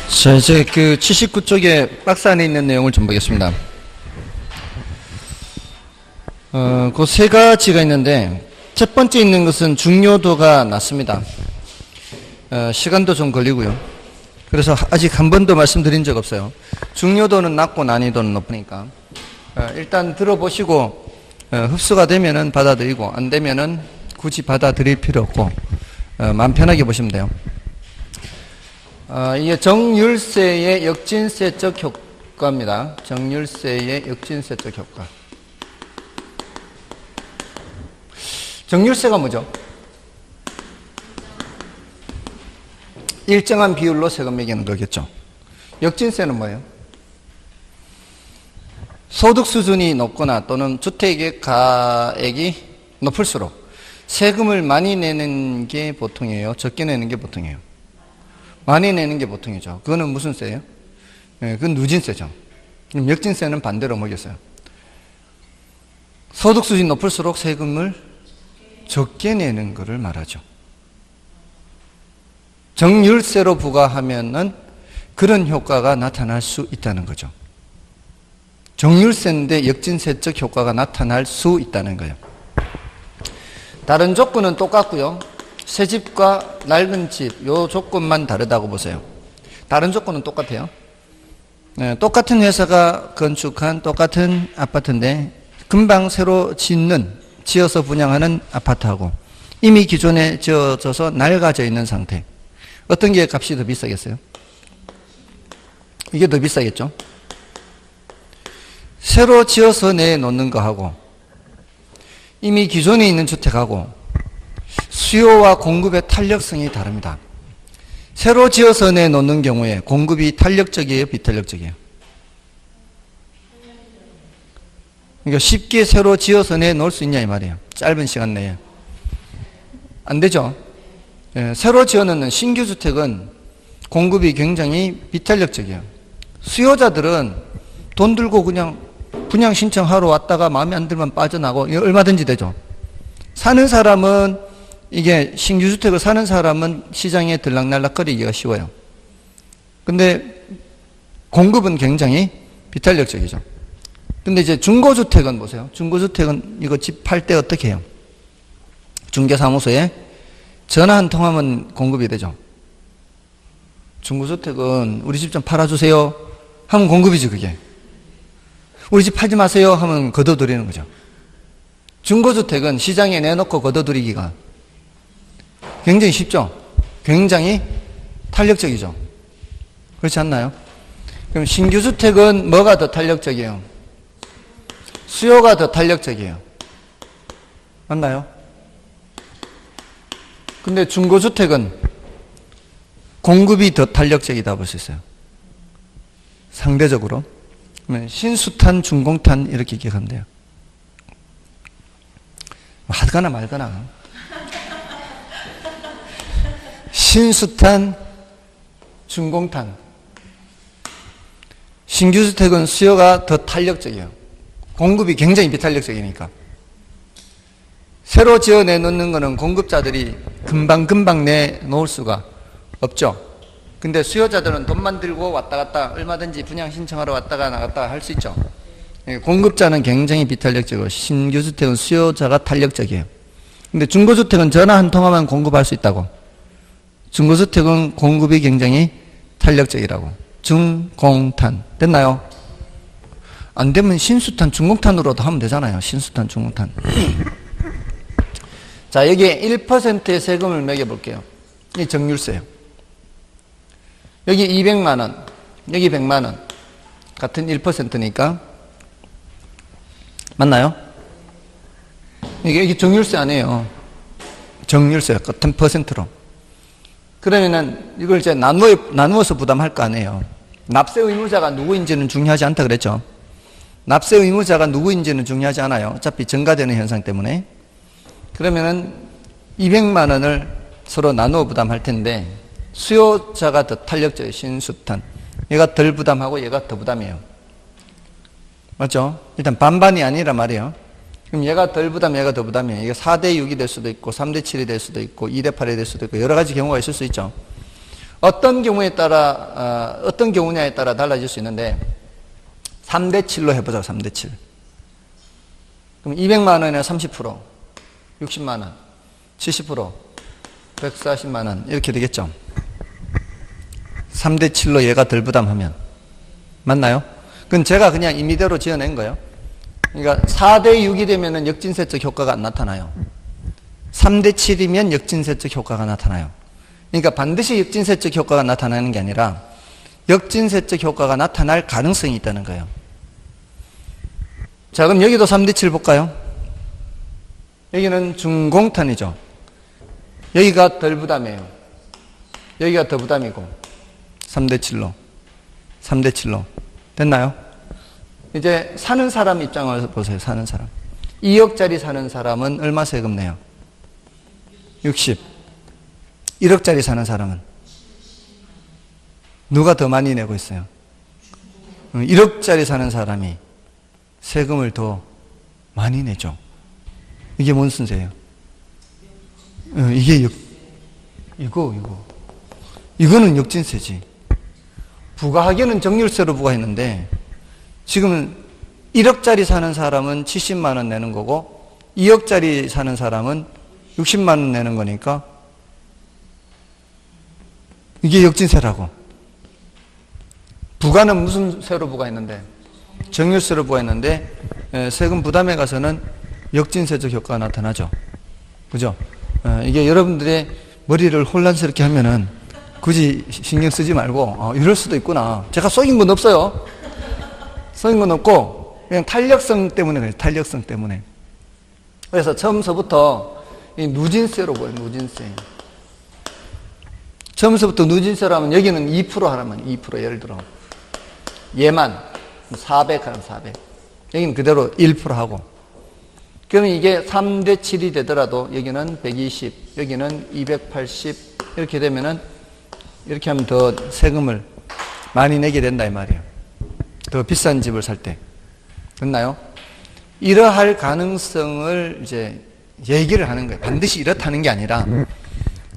자, 이제 그 79쪽에 박스 안에 있는 내용을 좀 보겠습니다. 그 세 가지가 있는데, 첫 번째 있는 것은 중요도가 낮습니다. 시간도 좀 걸리고요. 그래서 아직 한 번도 말씀드린 적 없어요. 중요도는 낮고 난이도는 높으니까. 일단 들어보시고, 흡수가 되면은 받아들이고, 안 되면은 굳이 받아들일 필요 없고, 마음 편하게 보시면 돼요. 이게 정율세의 역진세적 효과입니다. 정율세의 역진세적 효과. 정율세가 뭐죠? 일정한 비율로 세금 매기는 거겠죠. 역진세는 뭐예요? 소득 수준이 높거나 또는 주택의 가액이 높을수록 세금을 많이 내는 게 보통이에요? 적게 내는 게 보통이에요? 많이 내는 게 보통이죠. 그거는 무슨 세예요? 그건 누진세죠. 그럼 역진세는 반대로 뭐겠어요? 소득 수준이 높을수록 세금을 적게 내는 것을 말하죠. 정율세로 부과하면은 그런 효과가 나타날 수 있다는 거죠. 정율세인데 역진세적 효과가 나타날 수 있다는 거예요. 다른 조건은 똑같고요. 새 집과 낡은 집, 요 조건만 다르다고 보세요. 다른 조건은 똑같아요. 똑같은 회사가 건축한 똑같은 아파트인데 금방 새로 지어서 분양하는 아파트하고 이미 기존에 지어져서 낡아져 있는 상태. 어떤 게 값이 더 비싸겠어요? 이게 더 비싸겠죠? 새로 지어서 내놓는 거하고 이미 기존에 있는 주택하고 수요와 공급의 탄력성이 다릅니다. 새로 지어서 내놓는 경우에 공급이 탄력적이에요? 비탄력적이에요? 그러니까 쉽게 새로 지어서 내놓을 수 있냐 이 말이에요. 짧은 시간 내에. 안 되죠. 새로 지어놓는 신규 주택은 공급이 굉장히 비탄력적이에요. 수요자들은 돈 들고 그냥 분양 신청하러 왔다가 마음에 안 들면 빠져나고 얼마든지 되죠. 사는 사람은 이게 신규 주택을 사는 사람은 시장에 들락날락거리기가 쉬워요. 근데 공급은 굉장히 비탄력적이죠. 근데 이제 중고주택은 보세요. 중고주택은 이거 집 팔 때 어떻게 해요? 중개사무소에 전화 한 통하면 공급이 되죠. 중고주택은 우리 집 좀 팔아주세요 하면 공급이지 그게. 우리 집 팔지 마세요 하면 걷어들이는 거죠. 중고주택은 시장에 내놓고 걷어들이기가 굉장히 쉽죠. 굉장히 탄력적이죠. 그렇지 않나요? 그럼 신규 주택은 뭐가 더 탄력적이에요? 수요가 더 탄력적이에요. 맞나요? 근데 중고주택은 공급이 더 탄력적이다 볼 수 있어요. 상대적으로. 신수탄, 중공탄 이렇게 기억하면 돼요. 하거나 말거나. 신수탄, 중공탄. 신규주택은 수요가 더 탄력적이에요. 공급이 굉장히 비탄력적이니까. 새로 지어 내놓는 거는 공급자들이 금방 내놓을 수가 없죠. 근데 수요자들은 돈만 들고 왔다 갔다 얼마든지 분양 신청하러 왔다가 나갔다 할 수 있죠. 공급자는 굉장히 비탄력적이고 신규주택은 수요자가 탄력적이에요. 근데 중고주택은 전화 한 통화만 공급할 수 있다고. 중고주택은 공급이 굉장히 탄력적이라고. 중공탄. 됐나요? 안 되면 신수탄, 중공탄으로도 하면 되잖아요. 신수탄, 중공탄. 자, 여기에 1%의 세금을 매겨볼게요. 이 정률세예요. 여기 200만 원, 여기 100만 원. 같은 1%니까. 맞나요? 이게 정률세 아니에요. 정률세요. 같은 퍼센트로. 그러면은 이걸 이제 나누어서 부담할 거 아니에요. 납세 의무자가 누구인지는 중요하지 않다 그랬죠. 납세 의무자가 누구인지는 중요하지 않아요. 어차피 증가되는 현상 때문에. 그러면은 200만 원을 서로 나누어 부담할 텐데 수요자가 더 탄력적이에요. 신수탄. 얘가 덜 부담하고 얘가 더 부담이에요. 맞죠? 일단 반반이 아니라 말이에요. 그럼 얘가 덜 부담, 얘가 더 부담이에요. 이게 4대 6이 될 수도 있고 3대 7이 될 수도 있고 2대 8이 될 수도 있고 여러 가지 경우가 있을 수 있죠. 어떤 경우에 따라, 어떤 경우냐에 따라 달라질 수 있는데, 3대 7로 해보자, 3대 7. 그럼 200만 원에 30%, 60만 원, 70%, 140만 원, 이렇게 되겠죠. 3대 7로 얘가 덜 부담하면. 맞나요? 그건 제가 그냥 임의대로 지어낸 거예요. 그러니까 4대 6이 되면 역진세적 효과가 안 나타나요. 3대 7이면 역진세적 효과가 나타나요. 그러니까 반드시 역진세적 효과가 나타나는 게 아니라 역진세적 효과가 나타날 가능성이 있다는 거예요. 자, 그럼 여기도 3대 7 볼까요? 여기는 중공탄이죠. 여기가 덜 부담이에요. 여기가 더 부담이고 3대 7로 3대 7로 됐나요? 이제 사는 사람 입장을 보세요. 사는 사람 2억짜리 사는 사람은 얼마 세금 내요? 60. 1억짜리 사는 사람은 누가 더 많이 내고 있어요? 1억짜리 사는 사람이 세금을 더 많이 내죠. 이게 뭔 순서예요? 이게 이거는 역진세지. 부과하기는 정률세로 부과했는데 지금은 1억짜리 사는 사람은 70만 원 내는 거고 2억짜리 사는 사람은 60만 원 내는 거니까 이게 역진세라고. 부과는 무슨 세로 부과했는데? 정률세로 부과했는데 세금 부담에 가서는 역진세적 효과가 나타나죠. 그죠? 이게 여러분들의 머리를 혼란스럽게 하면은 굳이 신경 쓰지 말고 이럴 수도 있구나. 제가 속인 건 없어요. 속인 건 없고 그냥 탄력성 때문에 그래요. 탄력성 때문에. 그래서 처음서부터 이 누진세로 보여요. 누진세. 처음서부터 누진세라면 여기는 2% 하라면 2% 예를 들어 얘만 400 하면 400 여기는 그대로 1% 하고 그러면 이게 3대 7이 되더라도 여기는 120 여기는 280 이렇게 되면은 이렇게 하면 더 세금을 많이 내게 된다 이 말이에요. 더 비싼 집을 살 때. 됐나요? 이러할 가능성을 이제 얘기를 하는 거예요. 반드시 이렇다는 게 아니라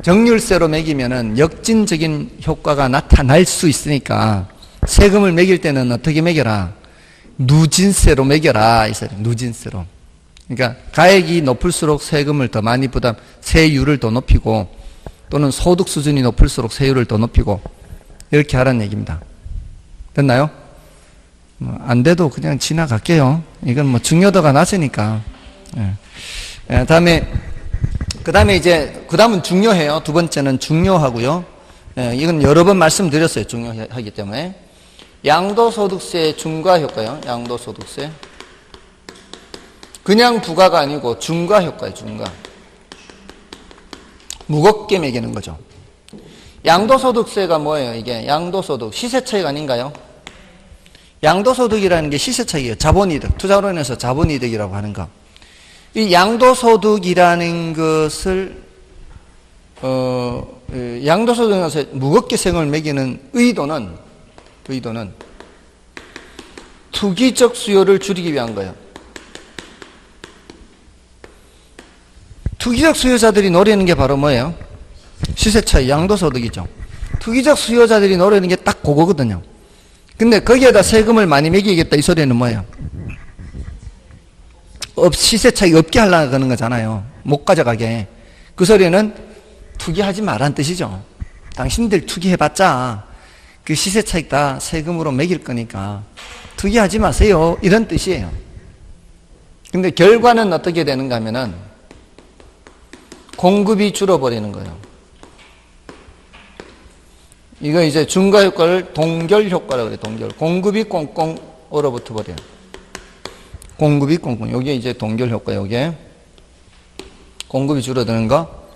정률세로 매기면은 역진적인 효과가 나타날 수 있으니까 세금을 매길 때는 어떻게 매겨라? 누진세로 매겨라. 이 소리. 누진세로. 그러니까 가액이 높을수록 세금을 더 많이 부담, 세율을 더 높이고 또는 소득 수준이 높을수록 세율을 더 높이고 이렇게 하라는 얘기입니다. 됐나요? 안 돼도 그냥 지나갈게요. 이건 뭐 중요도가 낮으니까. 그 다음에 이제, 그 다음은 중요해요. 두 번째는 중요하고요. 이건 여러 번 말씀드렸어요. 중요하기 때문에. 양도소득세 중과 효과요. 양도소득세. 그냥 부과가 아니고 중과 효과예요. 중과. 무겁게 매기는 거죠. 양도소득세가 뭐예요? 이게 양도소득, 시세차익 아닌가요? 양도소득이라는 게 시세차익이에요. 자본이득, 투자론에서 자본이득이라고 하는 거. 이 양도소득이라는 것을 양도소득에서 무겁게 세금을 매기는 의도는 투기적 수요를 줄이기 위한 거예요. 투기적 수요자들이 노리는 게 바로 뭐예요? 시세차익, 양도소득이죠. 투기적 수요자들이 노리는 게 딱 그거거든요. 근데 거기에다 세금을 많이 매기겠다 이 소리는 뭐예요? 시세차익 없게 하려고 하는 거잖아요. 못 가져가게. 그 소리는 투기하지 말라는 뜻이죠. 당신들 투기해봤자 그 시세차익 다 세금으로 매길 거니까 투기하지 마세요. 이런 뜻이에요. 근데 결과는 어떻게 되는가 하면은 공급이 줄어버리는 거예요. 이거 이제 중과 효과를 동결 효과라고 그래요. 동결. 공급이 꽁꽁 얼어붙어 버려요. 공급이 꽁꽁. 요게 이제 동결 효과, 요게. 공급이 줄어드는 거.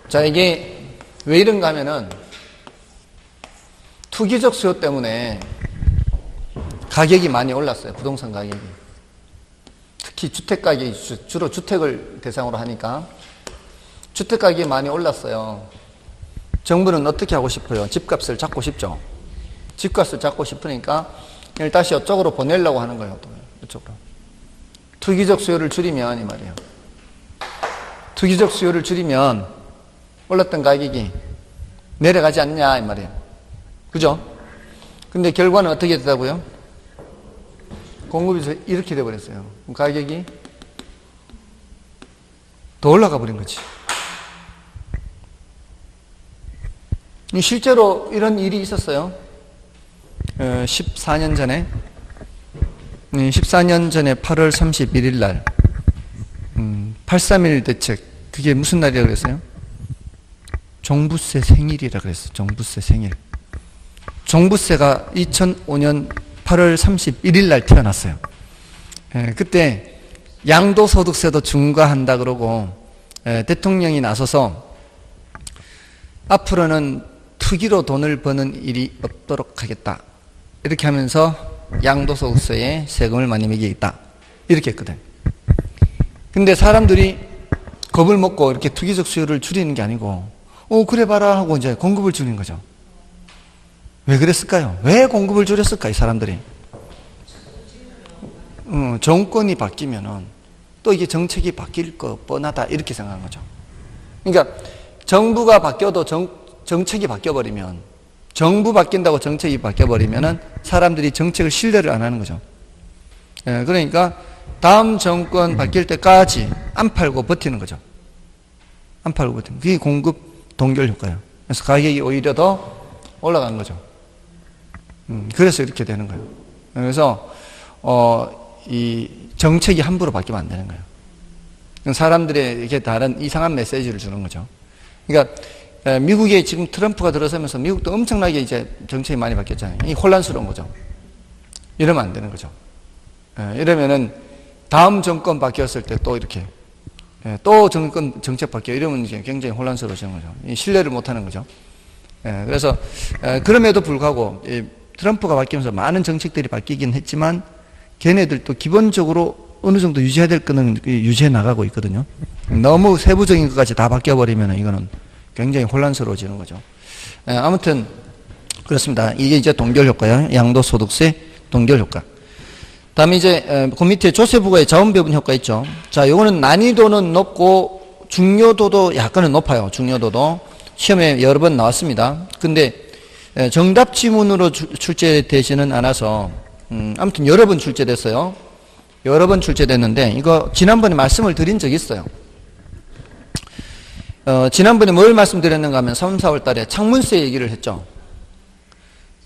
자, 이게 왜 이런가 하면은 투기적 수요 때문에 가격이 많이 올랐어요. 부동산 가격이. 특히 주택 가격이 주로 주택을 대상으로 하니까 주택 가격이 많이 올랐어요. 정부는 어떻게 하고 싶어요? 집값을 잡고 싶죠. 집값을 잡고 싶으니까 이걸 다시 이쪽으로 보내려고 하는 거예요. 이쪽으로. 투기적 수요를 줄이면 이 말이에요. 투기적 수요를 줄이면 올랐던 가격이 내려가지 않냐 이 말이에요. 그죠? 근데 결과는 어떻게 됐다고요? 공급이 이렇게 돼버렸어요. 그럼 가격이 더 올라가 버린 거지. 실제로 이런 일이 있었어요. 14년 전에 8월 31일 날 8.3일 대책, 그게 무슨 날이라고 그랬어요? 종부세 생일이라고 그랬어요. 종부세 생일. 종부세가 2005년 8월 31일 날 태어났어요. 그때 양도소득세도 중과한다 그러고 대통령이 나서서 앞으로는 투기로 돈을 버는 일이 없도록 하겠다. 이렇게 하면서 양도소득세에 세금을 많이 매기겠다. 이렇게 했거든. 근데 사람들이 겁을 먹고 이렇게 투기적 수요를 줄이는 게 아니고, 그래 봐라 하고 이제 공급을 줄인 거죠. 왜 그랬을까요? 왜 공급을 줄였을까, 이 사람들이? 정권이 바뀌면은 또 이게 정책이 바뀔 거 뻔하다. 이렇게 생각한 거죠. 그러니까 정부가 바뀌어도 정책이 바뀌어버리면, 정부 바뀐다고 정책이 바뀌어버리면은 사람들이 정책을 신뢰를 안 하는 거죠. 그러니까 다음 정권 바뀔 때까지 안 팔고 버티는 거죠. 안 팔고 버티는. 그게 공급 동결 효과예요. 그래서 가격이 오히려 더 올라간 거죠. 그래서 이렇게 되는 거예요. 그래서 이 정책이 함부로 바뀌면 안 되는 거예요. 사람들에게 다른 이상한 메시지를 주는 거죠. 그러니까 미국에 지금 트럼프가 들어서면서 미국도 엄청나게 이제 정책이 많이 바뀌었잖아요. 이 혼란스러운 거죠. 이러면 안 되는 거죠. 이러면은 다음 정권 바뀌었을 때 또 이렇게 또 정책 바뀌어 이러면 이제 굉장히 혼란스러워지는 거죠. 신뢰를 못 하는 거죠. 그래서 그럼에도 불구하고 트럼프가 바뀌면서 많은 정책들이 바뀌긴 했지만 걔네들도 기본적으로 어느 정도 유지해야 될 거는 유지해 나가고 있거든요. 너무 세부적인 것까지 다 바뀌어버리면 이거는 굉장히 혼란스러워지는 거죠. 아무튼 그렇습니다. 이게 이제 동결 효과예요. 양도소득세 동결 효과. 다음에 이제 그 밑에 조세부과의 자원배분 효과 있죠. 자, 요거는 난이도는 높고 중요도도 약간은 높아요. 중요도도 시험에 여러 번 나왔습니다. 근데 정답 지문으로 출제되지는 않아서 아무튼 여러 번 출제됐어요. 여러 번 출제됐는데 이거 지난번에 말씀을 드린 적이 있어요. 지난번에 뭘 말씀드렸는가 하면 3, 4월 달에 창문세 얘기를 했죠.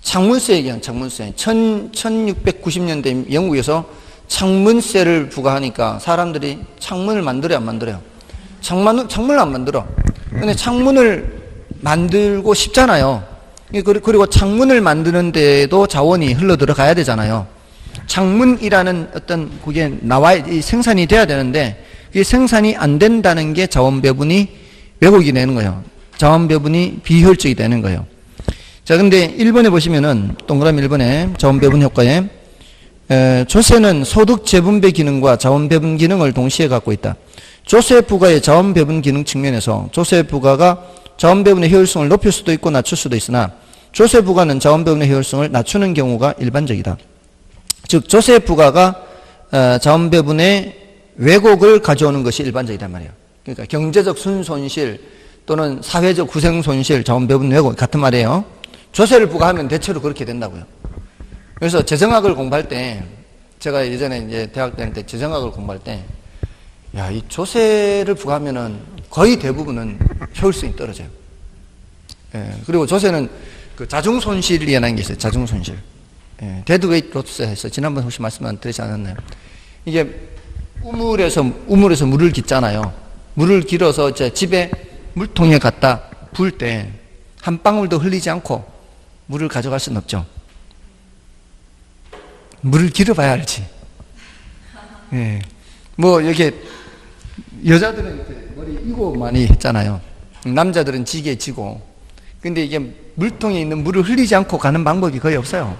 창문세 얘기한 창문세. 1690년대 영국에서 창문세를 부과하니까 사람들이 창문을 만들어요, 안 만들어요? 창문을 안 만들어. 근데 창문을 만들고 싶잖아요. 그리고 창문을 만드는 데도 자원이 흘러 들어가야 되잖아요. 창문이라는 어떤 그게 생산이 돼야 되는데 그게 생산이 안 된다는 게 자원 배분이 왜곡이 되는 거예요. 자원 배분이 비효율적이 되는 거예요. 자, 근데 1번에 보시면은 동그라미 1번에 자원 배분 효과에 조세는 소득 재분배 기능과 자원 배분 기능을 동시에 갖고 있다. 조세 부과의 자원 배분 기능 측면에서 조세 부과가 자원 배분의 효율성을 높일 수도 있고 낮출 수도 있으나 조세 부과는 자원 배분의 효율성을 낮추는 경우가 일반적이다. 즉 조세 부과가 자원 배분의 왜곡을 가져오는 것이 일반적이란 말이에요. 그러니까 경제적 순손실 또는 사회적 후생손실, 자원 배분 왜곡 같은 말이에요. 조세를 부과하면 대체로 그렇게 된다고요. 그래서 재정학을 공부할 때 제가 예전에 이제 대학 다닐 때 재정학을 공부할 때 야, 이 조세를 부과하면은 거의 대부분은 효율성이 떨어져요. 그리고 조세는 그 자중손실이라는 게 있어요. 자중손실. 데드웨이트 로스에 해서 지난번 혹시 말씀 안 드리지 않았나요? 이게 우물에서 물을 깃잖아요. 물을 길어서 이제 집에 물통에 갖다 부을 때 한 방울도 흘리지 않고 물을 가져갈 수는 없죠. 물을 길어봐야 알지. 뭐 이렇게 여자들은 이렇게 머리 이고 많이 했잖아요. 남자들은 지게 지고. 근데 이게 물통에 있는 물을 흘리지 않고 가는 방법이 거의 없어요.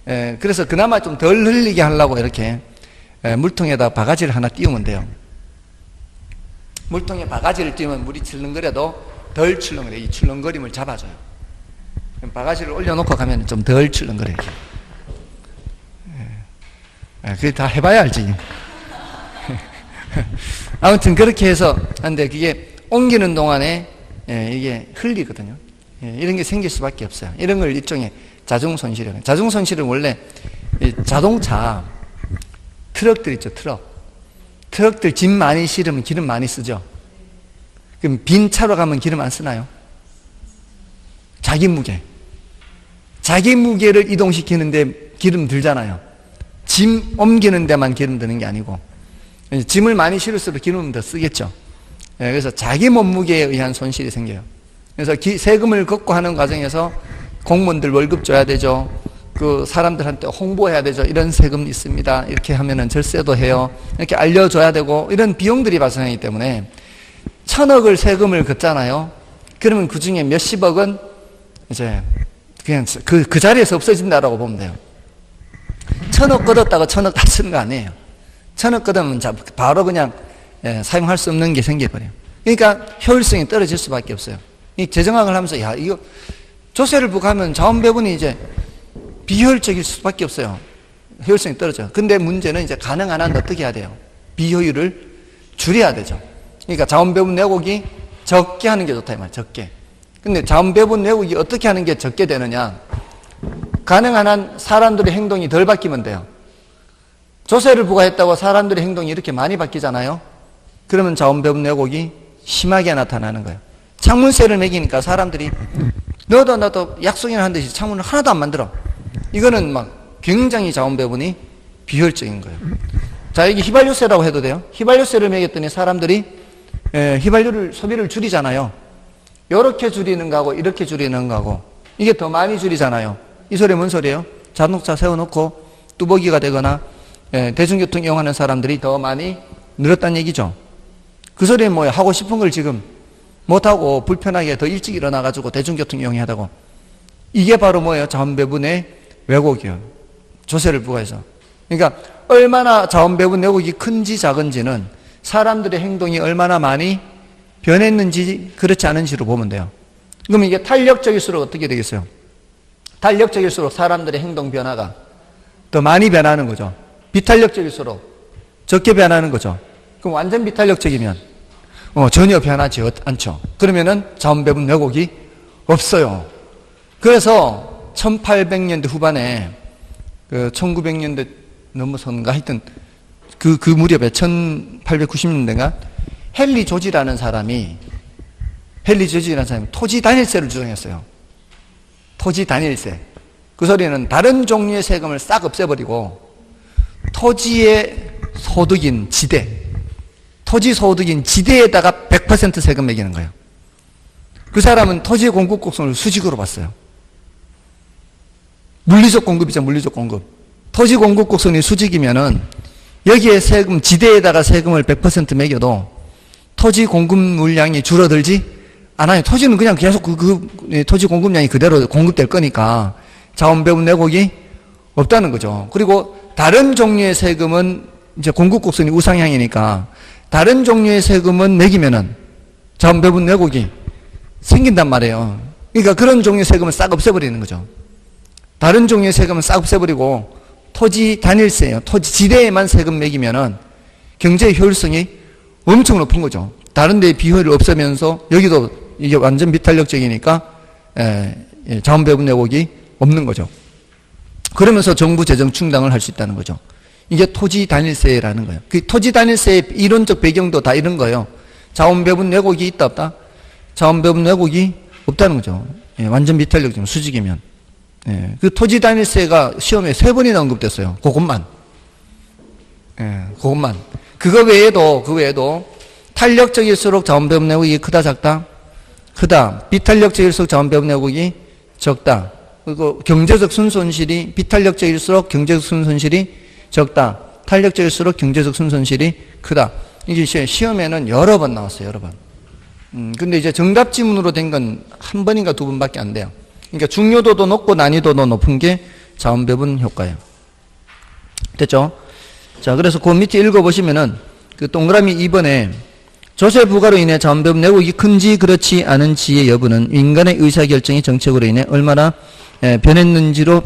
그래서 그나마 좀 덜 흘리게 하려고 이렇게 물통에다 바가지를 하나 띄우면 돼요. 물통에 바가지를 띄우면 물이 출렁거려도 덜 출렁거려요. 이 출렁거림을 잡아줘요. 바가지를 올려놓고 가면 좀 덜 출렁거려요. 그게 다 해봐야 알지. 아무튼 그렇게 해서 하는데 그게 옮기는 동안에 이게 흘리거든요. 이런 게 생길 수밖에 없어요. 이런 걸 일종의 자중손실이에요. 자중손실은 원래 자동차, 트럭들 있죠, 트럭들 짐 많이 실으면 기름 많이 쓰죠. 그럼 빈 차로 가면 기름 안 쓰나요? 자기 무게를 이동시키는데 기름 들잖아요. 짐 옮기는 데만 기름 드는 게 아니고, 짐을 많이 실을수록 기름은 더 쓰겠죠. 그래서 자기 몸무게에 의한 손실이 생겨요. 그래서 세금을 걷고 하는 과정에서 공무원들 월급 줘야 되죠. 그 사람들한테 홍보해야 되죠. 이런 세금 있습니다. 이렇게 하면은 절세도 해요. 이렇게 알려줘야 되고, 이런 비용들이 발생하기 때문에 1,000억을 세금을 걷잖아요. 그러면 그 중에 몇십억은 이제 그냥 그 자리에서 없어진다라고 보면 돼요. 1,000억 걷었다고 1,000억 다 쓰는 거 아니에요. 1,000억 걷으면 바로 그냥 사용할 수 없는 게 생겨버려요. 그러니까 효율성이 떨어질 수밖에 없어요. 이 재정학을 하면서 이거 조세를 부과하면 자원배분이 이제 비효율적일 수밖에 없어요. 효율성이 떨어져요. 근데 문제는 이제 가능한 한 어떻게 해야 돼요? 비효율을 줄여야 되죠. 그러니까 자원배분 왜곡이 적게 하는 게 좋다 이 말이에요. 적게. 근데 자원배분 왜곡이 어떻게 하는 게 적게 되느냐? 가능한 한 사람들의 행동이 덜 바뀌면 돼요. 조세를 부과했다고 사람들의 행동이 이렇게 많이 바뀌잖아요. 그러면 자원배분 왜곡이 심하게 나타나는 거예요. 창문세를 매기니까 사람들이 너도 약속이나 한 듯이 창문을 하나도 안 만들어. 이거는 막 굉장히 자원배분이 비효율적인 거예요. 자, 여기 휘발유세라고 해도 돼요. 휘발유세를 매겼더니 사람들이 휘발유를 소비를 줄이잖아요. 이렇게 줄이는 거하고 이렇게 줄이는 거하고 이게 더 많이 줄이잖아요. 이 소리 뭔 소리예요? 자동차 세워놓고 뚜벅이가 되거나 대중교통 이용하는 사람들이 더 많이 늘었다는 얘기죠. 그 소리는 뭐예요? 하고 싶은 걸 지금 못하고 불편하게 더 일찍 일어나가지고 대중교통 이용해야 하고, 이게 바로 뭐예요? 자원배분의 왜곡이에요. 조세를 부과해서. 그러니까 얼마나 자원배분 왜곡이 큰지 작은지는 사람들의 행동이 얼마나 많이 변했는지 그렇지 않은지로 보면 돼요. 그럼 이게 탄력적일수록 어떻게 되겠어요? 탄력적일수록 사람들의 행동 변화가 더 많이 변하는 거죠. 비탄력적일수록 적게 변하는 거죠. 그럼 완전 비탄력적이면 전혀 변하지 않죠. 그러면은 자원배분 왜곡이 없어요. 그래서 1800년대 후반에 1900년대 넘어선가 하여튼 그 무렵에 1890년대인가 헨리 조지라는 사람이 토지 단일세를 주장했어요. 토지 단일세. 그 소리는 다른 종류의 세금을 싹 없애버리고 토지의 소득인 토지 소득인 지대에다가 100% 세금 매기는 거예요. 그 사람은 토지 공급 곡선을 수직으로 봤어요. 물리적 공급이죠, 물리적 공급. 토지 공급 곡선이 수직이면은 여기에 세금, 지대에다가 세금을 100% 매겨도 토지 공급 물량이 줄어들지 않아요. 토지는 그냥 계속 토지 공급량이 그대로 공급될 거니까 자원배분 왜곡이 없다는 거죠. 그리고 다른 종류의 세금은 이제 공급 곡선이 우상향이니까 다른 종류의 세금은 매기면은 자원배분 왜곡이 생긴단 말이에요. 그러니까 그런 종류의 세금을 싹 없애버리는 거죠. 다른 종류의 세금은 싹 없애버리고 토지 단일세예요. 토지 지대에만 세금 매기면은 경제의 효율성이 엄청 높은 거죠. 다른 데의 비효율을 없애면서 여기도 이게 완전 비탄력적이니까 자원배분 왜곡이 없는 거죠. 그러면서 정부 재정 충당을 할 수 있다는 거죠. 이게 토지 단일세라는 거예요. 그 토지 단일세의 이론적 배경도 다 이런 거예요. 자원배분 왜곡이 있다 없다? 자원배분 왜곡이 없다는 거죠. 완전 비탄력적 수직이면. 그 토지 단일세가 시험에 3번이나 언급됐어요. 그것만. 그것만. 그 외에도 탄력적일수록 자원배분 왜곡이 크다 작다? 크다. 비탄력적일수록 자원배분 왜곡이 적다. 그리고 경제적 순손실이 비탄력적일수록 경제적 순손실이 적다. 탄력적일수록 경제적 순손실이 크다. 이게 시험에는 여러 번 나왔어요. 여러 번. 근데 이제 정답 지문으로 된 건 한 번인가 두 번밖에 안 돼요. 그러니까 중요도도 높고 난이도도 높은 게 자원배분 효과예요. 됐죠? 자, 그래서 그 밑에 읽어보시면은 그 동그라미 2번에 조세 부과로 인해 자원배분 왜곡이 큰지 그렇지 않은지의 여부는 인간의 의사결정이 정책으로 인해 얼마나 변했는지로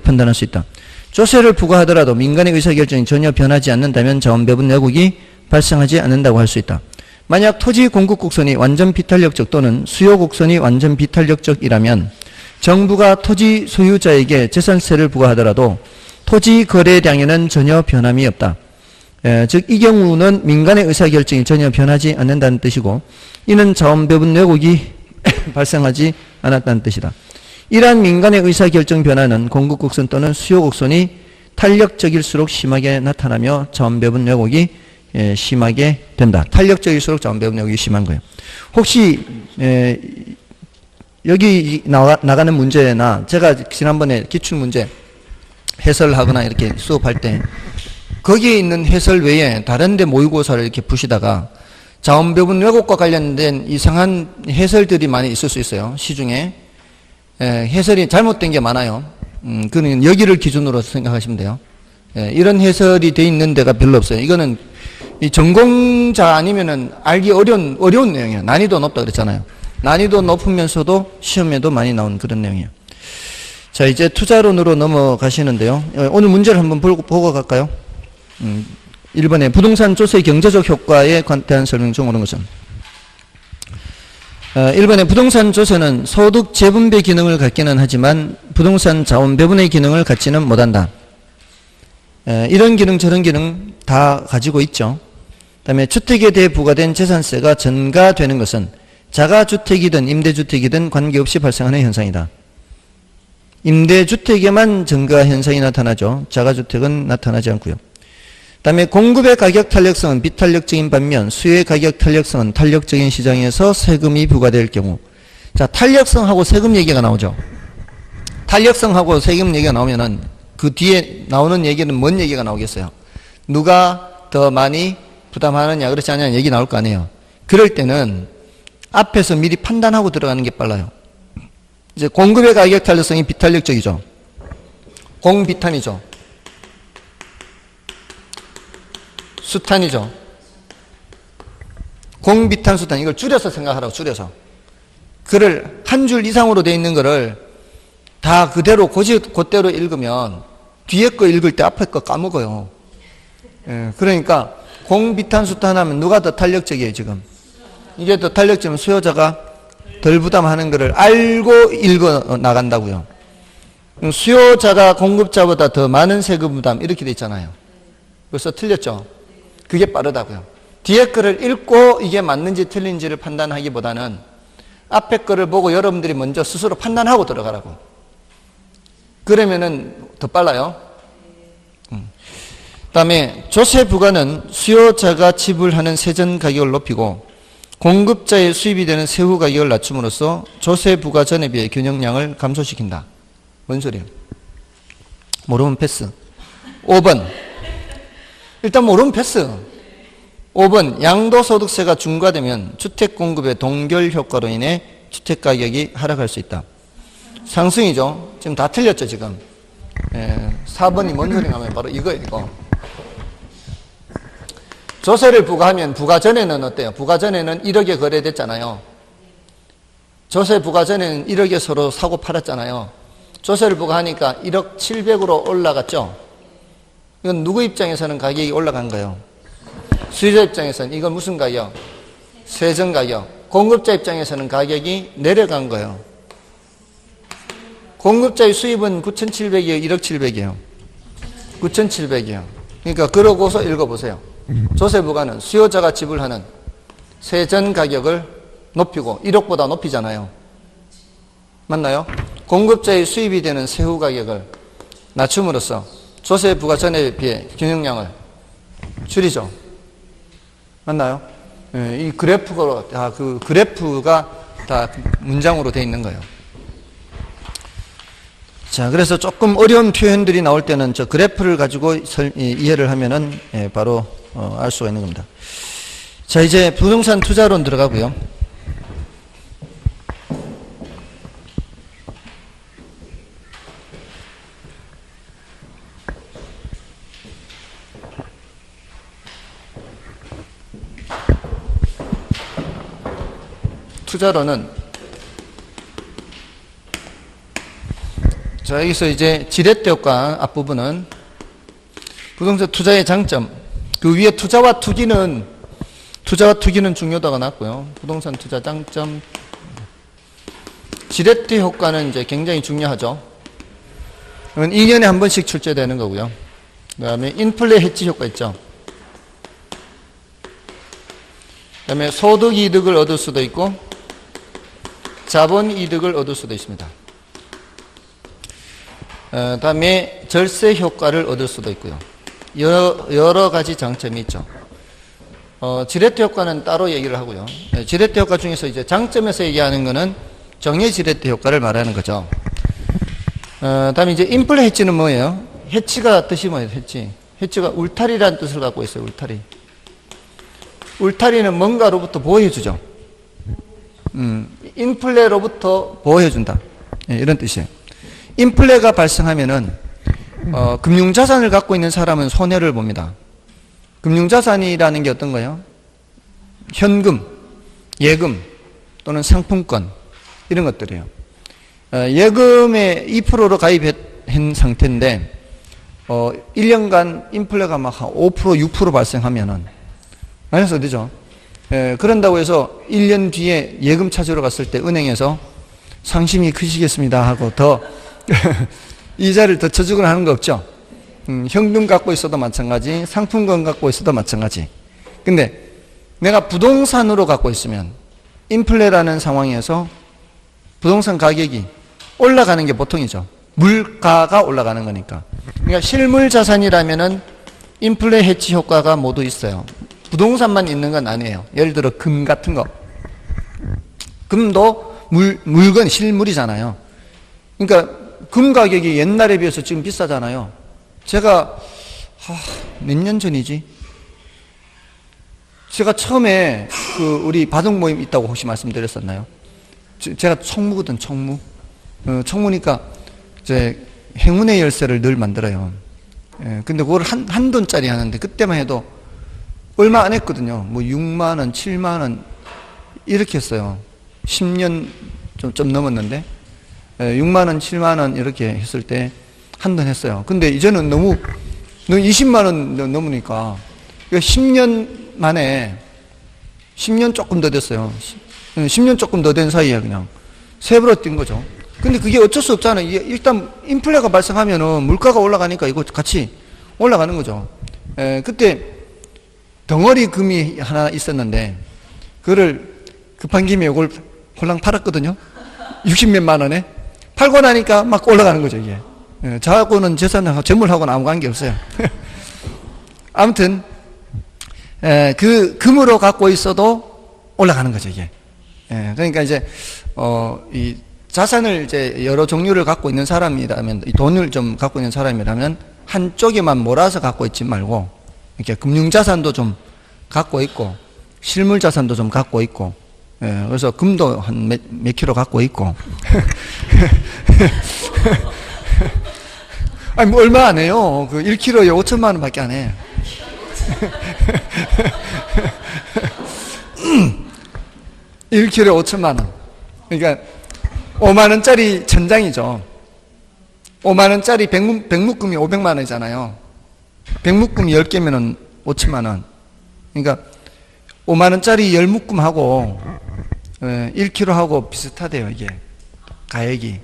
판단할 수 있다. 조세를 부과하더라도 민간의 의사결정이 전혀 변하지 않는다면 자원배분 왜곡이 발생하지 않는다고 할 수 있다. 만약 토지 공급 곡선이 완전 비탄력적 또는 수요 곡선이 완전 비탄력적이라면 정부가 토지 소유자에게 재산세를 부과하더라도 토지 거래량에는 전혀 변함이 없다. 즉 이 경우는 민간의 의사결정이 전혀 변하지 않는다는 뜻이고 이는 자원배분 왜곡이 발생하지 않았다는 뜻이다. 이러한 민간의 의사결정 변화는 공급곡선 또는 수요곡선이 탄력적일수록 심하게 나타나며 자원배분 왜곡이 심하게 된다. 탄력적일수록 자원배분 왜곡이 심한 거예요. 혹시 여기 나가는 문제나 제가 지난번에 기출문제 해설하거나 이렇게 수업할 때 거기에 있는 해설 외에 다른 데 모의고사를 이렇게 푸시다가 자원배분 왜곡과 관련된 이상한 해설들이 많이 있을 수 있어요. 시중에. 해설이 잘못된 게 많아요. 그는 여기를 기준으로 생각하시면 돼요. 이런 해설이 돼 있는 데가 별로 없어요. 이거는 이 전공자 아니면은 알기 어려운 내용이에요. 난이도 높다 그랬잖아요. 난이도 높으면서도 시험에도 많이 나온 그런 내용이에요. 자, 이제 투자론으로 넘어가시는데요. 오늘 문제를 한번 보고 갈까요? 1번에 부동산 조세 경제적 효과에 대한 설명 중 옳은 것은 1번에 부동산 조세는 소득 재분배 기능을 갖기는 하지만 부동산 자원 배분의 기능을 갖지는 못한다. 이런 기능 저런 기능 다 가지고 있죠. 그 다음에 주택에 대해 부과된 재산세가 전가되는 것은 자가주택이든 임대주택이든 관계없이 발생하는 현상이다. 임대주택에만 전가 현상이 나타나죠. 자가주택은 나타나지 않고요. 그 다음에 공급의 가격 탄력성은 비탄력적인 반면 수요의 가격 탄력성은 탄력적인 시장에서 세금이 부과될 경우. 자, 탄력성하고 세금 얘기가 나오죠. 탄력성하고 세금 얘기가 나오면은 그 뒤에 나오는 얘기는 뭔 얘기가 나오겠어요? 누가 더 많이 부담하느냐 그렇지 않느냐 얘기 나올 거 아니에요. 그럴 때는 앞에서 미리 판단하고 들어가는 게 빨라요. 이제 공급의 가격 탄력성이 비탄력적이죠. 공비탄이죠. 수탄이죠. 공비탄 수탄 이걸 줄여서 생각하라고 줄여서. 글을 한 줄 이상으로 되어 있는 거를 다 그대로 그대로 읽으면 뒤에 거 읽을 때 앞에 거 까먹어요. 그러니까 공비탄 수탄 하면 누가 더 탄력적이에요 지금? 이게 더 탄력적이면 수요자가 덜 부담하는 거를 알고 읽어 나간다고요. 수요자가 공급자보다 더 많은 세금 부담 이렇게 돼 있잖아요. 그래서 틀렸죠. 그게 빠르다고요. 뒤에 거를 읽고 이게 맞는지 틀린지를 판단하기보다는 앞에 거를 보고 여러분들이 먼저 스스로 판단하고 들어가라고. 그러면은 더 빨라요. 그다음에 조세 부과는 수요자가 지불하는 세전 가격을 높이고 공급자의 수입이 되는 세후 가격을 낮춤으로써 조세 부과 전에 비해 균형량을 감소시킨다. 뭔 소리예요? 모르면 패스. 5번. 일단 모르면 패스. 5번 양도소득세가 중과되면 주택공급의 동결 효과로 인해 주택가격이 하락할 수 있다. 상승이죠. 지금 다 틀렸죠 지금. 4번이 뭔 소리가 하면 바로 이거예요 이거. 조세를 부과하면 부과 전에는 어때요? 부과 전에는 1억에 거래됐잖아요. 조세 부과 전에는 1억에 서로 사고 팔았잖아요. 조세를 부과하니까 1억 700으로 올라갔죠. 이건 누구 입장에서는 가격이 올라간 거예요? 수요자 입장에서는 이건 무슨 가격? 세전 가격. 공급자 입장에서는 가격이 내려간 거예요. 공급자의 수입은 9,700이에요? 1억 700이에요? 9,700이에요. 그러니까 그러고서 읽어보세요. 조세 부과는 수요자가 지불하는 세전 가격을 높이고 1억보다 높이잖아요. 맞나요? 공급자의 수입이 되는 세후 가격을 낮춤으로써 조세 부과 전에 비해 균형량을 줄이죠. 맞나요? 이 그래프로 다 그 그래프가 다 문장으로 되어 있는 거예요. 자, 그래서 조금 어려운 표현들이 나올 때는 저 그래프를 가지고 이해를 하면은 바로 알 수가 있는 겁니다. 자, 이제 부동산 투자론 들어가고요. 투자론은 자, 여기서 이제 지렛대효과 앞부분은 부동산 투자의 장점, 그 위에 투자와 투기는 투자와 투기는 중요도가 낮고요. 부동산 투자 장점. 지렛대 효과는 이제 굉장히 중요하죠. 이건 2년에 한 번씩 출제되는 거고요. 그 다음에 인플레 해지 효과 있죠. 그 다음에 소득 이득을 얻을 수도 있고 자본 이득을 얻을 수도 있습니다. 그 다음에 절세 효과를 얻을 수도 있고요. 여러 가지 장점이 있죠. 지렛대 효과는 따로 얘기를 하고요. 지렛대 효과 중에서 이제 장점에서 얘기하는 거는 정예 지렛대 효과를 말하는 거죠. 다음에 이제 인플레 해치는 뭐예요? 해치가 뜻이 뭐예요? 해치가 울타리라는 뜻을 갖고 있어요. 울타리. 울타리는 뭔가로부터 보호해주죠. 인플레로부터 보호해준다. 이런 뜻이에요. 인플레가 발생하면은 금융자산을 갖고 있는 사람은 손해를 봅니다. 금융자산이라는 게 어떤 거예요? 현금, 예금 또는 상품권 이런 것들이에요. 예금에 2%로 가입한 상태인데 1년간 인플레가 막 5%, 6% 발생하면은 마이너스 되죠. 그런다고 해서 1년 뒤에 예금 찾으러 갔을 때 은행에서 상심이 크시겠습니다 하고 더 이자를 더 쳐주거나 하는 거 없죠. 현금 갖고 있어도 마찬가지, 상품권 갖고 있어도 마찬가지. 근데 내가 부동산으로 갖고 있으면 인플레라는 상황에서 부동산 가격이 올라가는 게 보통이죠. 물가가 올라가는 거니까. 그러니까 실물 자산이라면은 인플레 해치 효과가 모두 있어요. 부동산만 있는 건 아니에요. 예를 들어 금 같은 거. 금도 물건, 실물이잖아요. 그러니까 금 가격이 옛날에 비해서 지금 비싸잖아요. 제가 몇 년 전이지? 제가 처음에 우리 바둑 모임 있다고 혹시 말씀드렸었나요? 제가 총무거든, 총무. 총무니까 이제 행운의 열쇠를 늘 만들어요. 근데 그걸 한 돈짜리 하는데 그때만 해도 얼마 안 했거든요. 뭐 6만 원, 7만 원 이렇게 했어요. 10년 좀 넘었는데 6만 원, 7만 원 이렇게 했을 때 한 돈 했어요. 근데 이제는 너무 20만 원 넘으니까 10년 만에 10년 조금 더 됐어요. 10년 조금 더 된 사이에 그냥 세 배로 뛴 거죠. 근데 그게 어쩔 수 없잖아요. 일단 인플레가 발생하면은 물가가 올라가니까 이거 같이 올라가는 거죠. 그때 덩어리 금이 하나 있었는데 그거를 급한 김에 이걸 홀랑 팔았거든요. 60몇만 원에. 팔고 나니까 막 올라가는 거죠, 이게. 저하고는 재물하고는 아무 관계 없어요. 아무튼 그 금으로 갖고 있어도 올라가는 거죠, 이게. 그러니까 이제 이 자산을 이제 여러 종류를 갖고 있는 사람이라면, 이 돈을 좀 갖고 있는 사람이라면 한쪽에만 몰아서 갖고 있지 말고 이렇게 금융자산도 좀 갖고 있고 실물자산도 좀 갖고 있고, 그래서 금도 한 몇 킬로 갖고 있고 아니 뭐 얼마 안 해요. 그 1kg에 5천만 원 밖에 안 해. 1kg에 5천만 원. 그러니까 5만 원짜리 천장이죠. 5만 원짜리 백묶음이 500만 원이잖아요. 백묶음 10개면은 5천만 원. 그러니까 5만 원짜리 10묶음하고 1kg하고 비슷하대요, 이게. 가액이.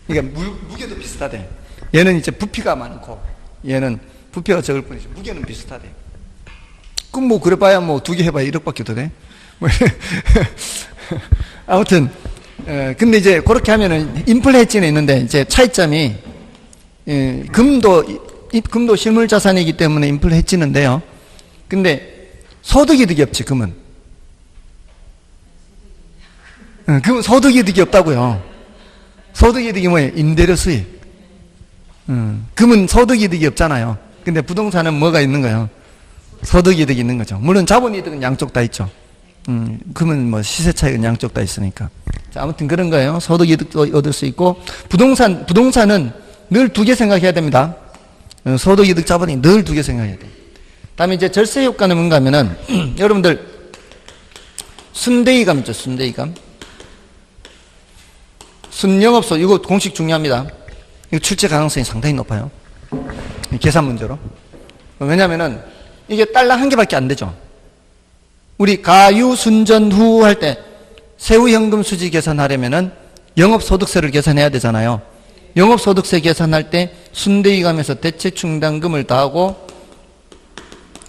그러니까 무게도 비슷하대. 얘는 이제 부피가 많고 얘는 부피가 적을 뿐이지 무게는 비슷하대. 그럼 뭐 그래봐야 뭐 2개 해봐야 1억밖에 더 돼. 아무튼 근데 이제 그렇게 하면은 인플레 해지는 있는데 이제 차이점이 금도 실물 자산이기 때문에 인플레 해지는데요. 근데 소득 이득이 없지, 금은. 금은 소득 이득이 없다고요. 소득 이득이 뭐예요? 임대료 수익. 금은 소득 이득이 없잖아요. 근데 부동산은 뭐가 있는 거예요? 소득 이득이 있는 거죠. 물론 자본 이득은 양쪽 다 있죠. 금은 뭐 시세 차익은 양쪽 다 있으니까. 자, 아무튼 그런 거예요. 소득 이득도 얻을 수 있고 부동산은 늘 2개 생각해야 됩니다. 소득 이득 자본이 늘 2개 생각해야 돼요. 다음에 이제 절세 효과는 뭔가 하면은 여러분들 순대이감 있죠. 순대이감. 순영업소 이거 공식 중요합니다. 이거 출제 가능성이 상당히 높아요. 계산 문제로. 왜냐면은 이게 달러 1개밖에 안 되죠. 우리 가유순전 후 할 때 세후현금 수지 계산하려면은 영업소득세를 계산해야 되잖아요. 영업소득세 계산할 때 순대이감에서 대체충당금을 더하고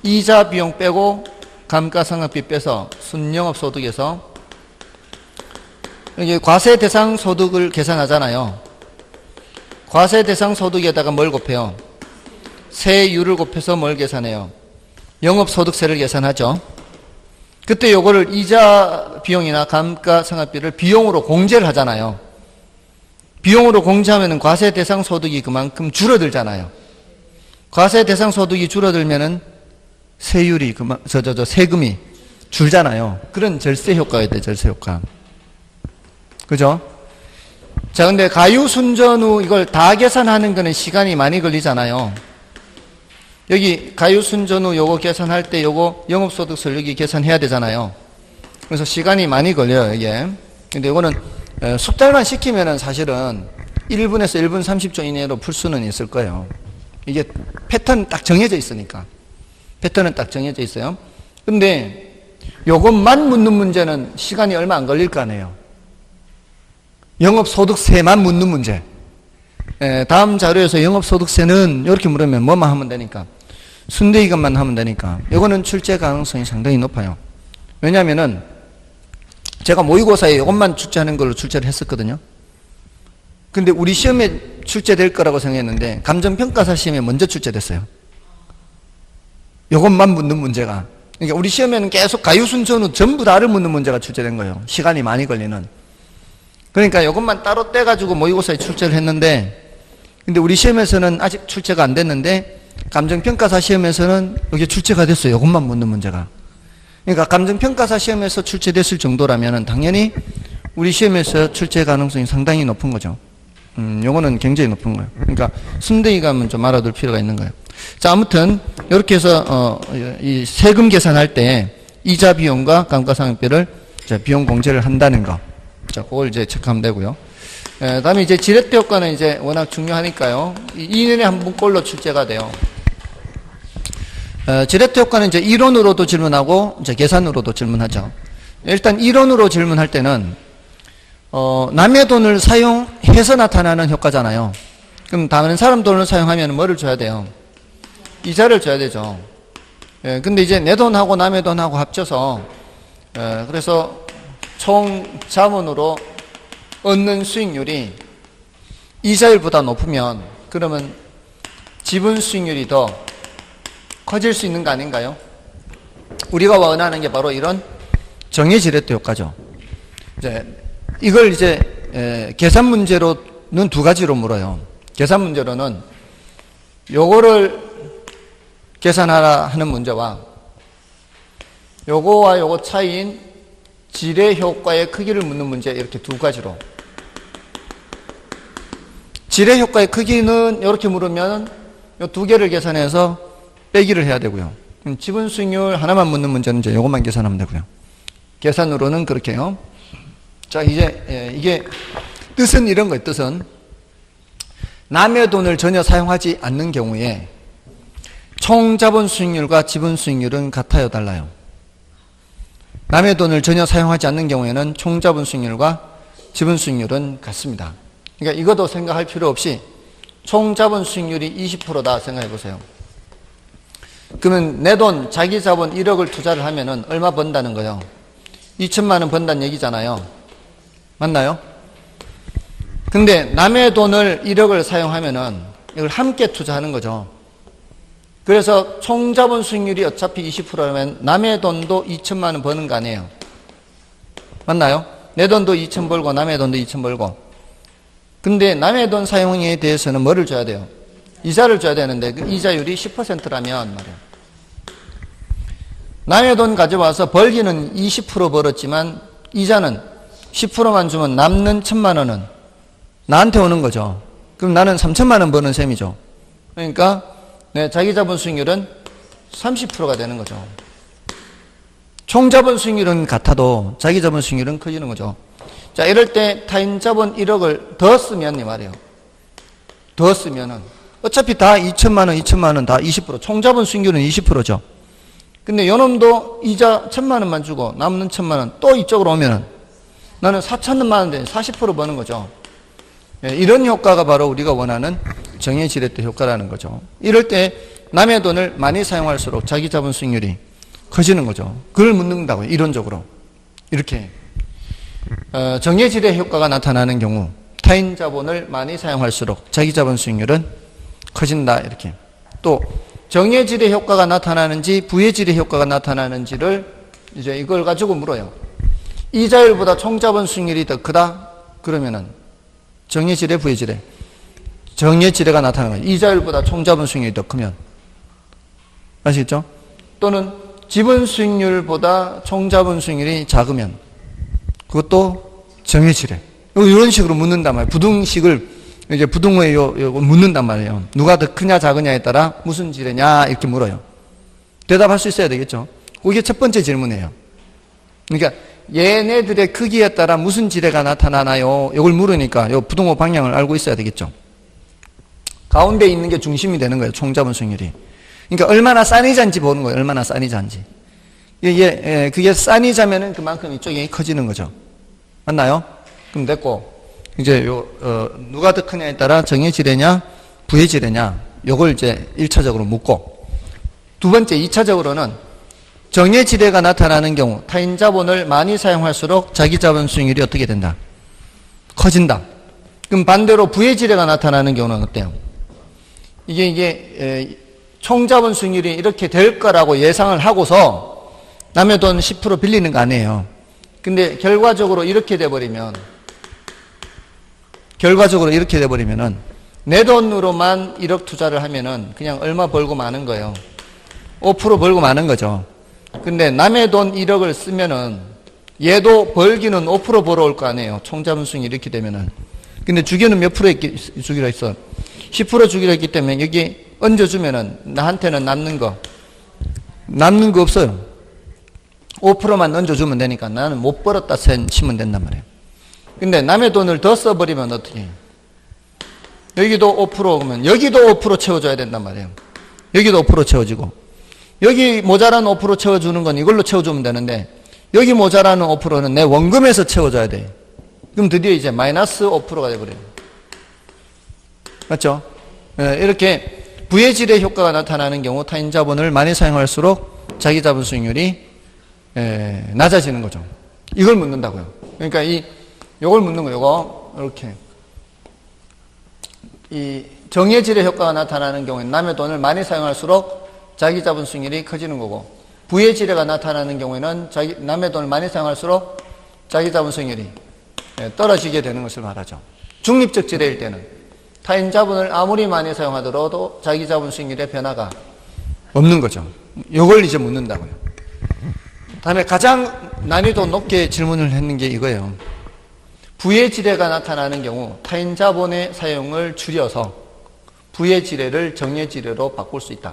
이자 비용 빼고 감가상각비 빼서 순영업소득에서 여기 과세대상소득을 계산하잖아요. 과세대상소득에다가 뭘 곱해요? 세율을 곱해서 뭘 계산해요? 영업소득세를 계산하죠. 그때 요거를 이자 비용이나 감가상각비를 비용으로 공제를 하잖아요. 비용으로 공제하면 과세대상소득이 그만큼 줄어들잖아요. 과세대상소득이 줄어들면은 세율이 세금이 줄잖아요. 그런 절세 효과가 있대, 절세 효과. 그죠? 자, 근데 가유순전 후 이걸 다 계산하는 거는 시간이 많이 걸리잖아요. 여기 가유순전 후 요거 계산할 때 요거 영업소득세를 여기 계산해야 되잖아요. 그래서 시간이 많이 걸려요, 이게. 근데 이거는 숙달만 시키면은 사실은 1분에서 1분 30초 이내로 풀 수는 있을 거예요. 이게 패턴 딱 정해져 있으니까. 패턴은 딱 정해져 있어요. 근데 요것만 묻는 문제는 시간이 얼마 안 걸릴 거 아니에요. 영업소득세만 묻는 문제. 다음 자료에서 영업소득세는 이렇게 물으면 뭐만 하면 되니까. 순대이익만 하면 되니까. 이거는 출제 가능성이 상당히 높아요. 왜냐하면은 제가 모의고사에 이것만 출제하는 걸로 출제를 했었거든요. 근데 우리 시험에 출제될 거라고 생각했는데 감정평가사 시험에 먼저 출제됐어요. 이것만 묻는 문제가. 그러니까 우리 시험에는 계속 가유순전 후 전부 다를 묻는 문제가 출제된 거예요. 시간이 많이 걸리는. 그러니까 이것만 따로 떼가지고 모의고사에 출제를 했는데, 근데 우리 시험에서는 아직 출제가 안 됐는데 감정평가사 시험에서는 여기 출제가 됐어요. 이것만 묻는 문제가. 그러니까 감정평가사 시험에서 출제됐을 정도라면 당연히 우리 시험에서 출제 가능성이 상당히 높은 거죠. 요거는 굉장히 높은 거예요. 그러니까 순대이감은 좀 알아둘 필요가 있는 거예요. 자, 아무튼 이렇게 해서 이 세금 계산할 때 이자 비용과 감가상각비를 비용 공제를 한다는 거. 자, 그걸 이제 체크하면 되고요. 다음에 이제 지렛대 효과는 이제 워낙 중요하니까요. 2년에 한 번꼴로 출제가 돼요. 지렛대 효과는 이제 이론으로도 질문하고 이제 계산으로도 질문하죠. 일단 이론으로 질문할 때는 남의 돈을 사용해서 나타나는 효과잖아요. 그럼 다른 사람 돈을 사용하면 뭐를 줘야 돼요? 이자를 줘야 되죠. 근데 이제 내 돈하고 남의 돈하고 합쳐서 그래서 총 자본으로 얻는 수익률이 이자율보다 높으면 그러면 지분 수익률이 더 커질 수 있는 거 아닌가요? 우리가 원하는 게 바로 이런 정의지렛대 효과죠. 이걸 이제 계산 문제로는 두 가지로 물어요. 계산 문제로는 요거를 계산하라 하는 문제와 요거와 요거 차이인 지렛 효과의 크기를 묻는 문제, 이렇게 두 가지로. 지렛 효과의 크기는 이렇게 물으면 요 두 개를 계산해서 빼기를 해야 되고요. 지분 수익률 하나만 묻는 문제는 이제 요것만 계산하면 되고요. 계산으로는 그렇게요. 자, 이제 이게 뜻은 이런 거예요. 뜻은 남의 돈을 전혀 사용하지 않는 경우에 총 자본 수익률과 지분 수익률은 같아요, 달라요? 남의 돈을 전혀 사용하지 않는 경우에는 총 자본 수익률과 지분 수익률은 같습니다. 그러니까 이것도 생각할 필요 없이 총 자본 수익률이 20%다 생각해 보세요. 그러면 내 돈, 자기 자본 1억을 투자를 하면은 얼마 번다는 거예요? 2천만 원 번다는 얘기잖아요. 맞나요? 근데 남의 돈을 1억을 사용하면은 이걸 함께 투자하는 거죠. 그래서 총 자본 수익률이 어차피 20%라면 남의 돈도 2천만 원 버는 거 아니에요. 맞나요? 내 돈도 2천 벌고 남의 돈도 2천 벌고. 근데 남의 돈 사용에 대해서는 뭐를 줘야 돼요? 이자를 줘야 되는데 그 이자율이 10%라면 말이에요. 남의 돈 가져와서 벌기는 20% 벌었지만 이자는 10%만 주면 남는 1,000만 원은 나한테 오는 거죠. 그럼 나는 3천만 원 버는 셈이죠. 그러니까 자기 자본 수익률은 30%가 되는 거죠. 총 자본 수익률은 같아도 자기 자본 수익률은 커지는 거죠. 자, 이럴 때 타인 자본 1억을 더 쓰면 이 말이에요. 더 쓰면은 어차피 다 2천만 원, 2천만 원 다 20%, 총 자본 수익률은 20%죠. 근데 요놈도 이자 1,000만 원만 주고 남는 1,000만 원 또 이쪽으로 오면은 나는 4,000만 원인데 40% 버는 거죠. 예, 이런 효과가 바로 우리가 원하는 정해지렛대 효과라는 거죠. 이럴 때 남의 돈을 많이 사용할수록 자기 자본 수익률이 커지는 거죠. 그걸 묻는다고요. 이론적으로. 이렇게 정해지렛 효과가 나타나는 경우 타인 자본을 많이 사용할수록 자기 자본 수익률은 커진다. 이렇게. 또 정해지렛 효과가 나타나는지 부해지렛 효과가 나타나는지를 이제 이걸 가지고 물어요. 이자율보다 총자본 수익률이 더 크다? 그러면은 정해지렛, 부해지렛. 정해지렛가 나타나는 거예요. 이자율보다 총자본 수익률이 더 크면. 아시겠죠? 또는 지분 수익률보다 총자본 수익률이 작으면 그것도 정해지렛. 이런 식으로 묻는단 말이에요. 부등식을 이제 부등호에 묻는단 말이에요. 누가 더 크냐 작으냐에 따라 무슨 지뢰냐 이렇게 물어요. 대답할 수 있어야 되겠죠. 그게 첫 번째 질문이에요. 그러니까 얘네들의 크기에 따라 무슨 지뢰가 나타나나요? 이걸 물으니까 요 부등호 방향을 알고 있어야 되겠죠. 가운데 있는 게 중심이 되는 거예요. 총자본 수익률이. 그러니까 얼마나 싼이 잔지 보는 거예요. 얼마나 싼이 잔지. 그게 싼이 자면은 그만큼 이쪽이 커지는 거죠. 맞나요? 그럼 됐고. 이제 누가 더 크냐에 따라 정해지뢰냐, 부해지뢰냐, 요걸 이제 1차적으로 묻고, 두 번째, 2차적으로는 정해지뢰가 나타나는 경우, 타인 자본을 많이 사용할수록 자기 자본 수익률이 어떻게 된다? 커진다. 그럼 반대로 부해지뢰가 나타나는 경우는 어때요? 이게 총자본 수익률이 이렇게 될 거라고 예상을 하고서 남의 돈 10% 빌리는 거 아니에요. 근데 결과적으로 이렇게 돼버리면은 내 돈으로만 1억 투자를 하면은 그냥 얼마 벌고 마는 거예요. 5% 벌고 마는 거죠. 근데 남의 돈 1억을 쓰면은 얘도 벌기는 5% 벌어올 거 아니에요. 총자본 수익이 이렇게 되면은. 근데 주기는 몇 프로 주기로 했어? 10% 주기로 했기 때문에 여기 얹어주면은 나한테는 남는 거 없어요. 5%만 얹어주면 되니까 나는 못 벌었다 치면 된단 말이에요. 근데 남의 돈을 더 써버리면 어떻게 해요? 여기도 5% 그러면 여기도 5% 채워줘야 된단 말이에요. 여기도 5% 채워지고 여기 모자란 5% 채워주는 건 이걸로 채워주면 되는데 여기 모자라는 5%는 내 원금에서 채워줘야 돼. 그럼 드디어 이제 마이너스 5%가 돼버려요. 맞죠? 이렇게 부해지렛 효과가 나타나는 경우 타인 자본을 많이 사용할수록 자기 자본 수익률이 낮아지는 거죠. 이걸 묻는다고요. 그러니까 요걸 묻는 거예요. 요거 이렇게 이 정해지렛 효과가 나타나는 경우에는 남의 돈을 많이 사용할수록 자기 자본 수익률이 커지는 거고, 부해지렛가 나타나는 경우에는 남의 돈을 많이 사용할수록 자기 자본 수익률이 떨어지게 되는 것을 말하죠. 중립적 지렛일 때는 타인 자본을 아무리 많이 사용하더라도 자기 자본 수익률의 변화가 없는 거죠. 요걸 이제 묻는다고요. 다음에 가장 난이도 높게 질문을 했는 게 이거예요. 부해지렛가 나타나는 경우 타인 자본의 사용을 줄여서 부해지렛을 정해지렛로 바꿀 수 있다.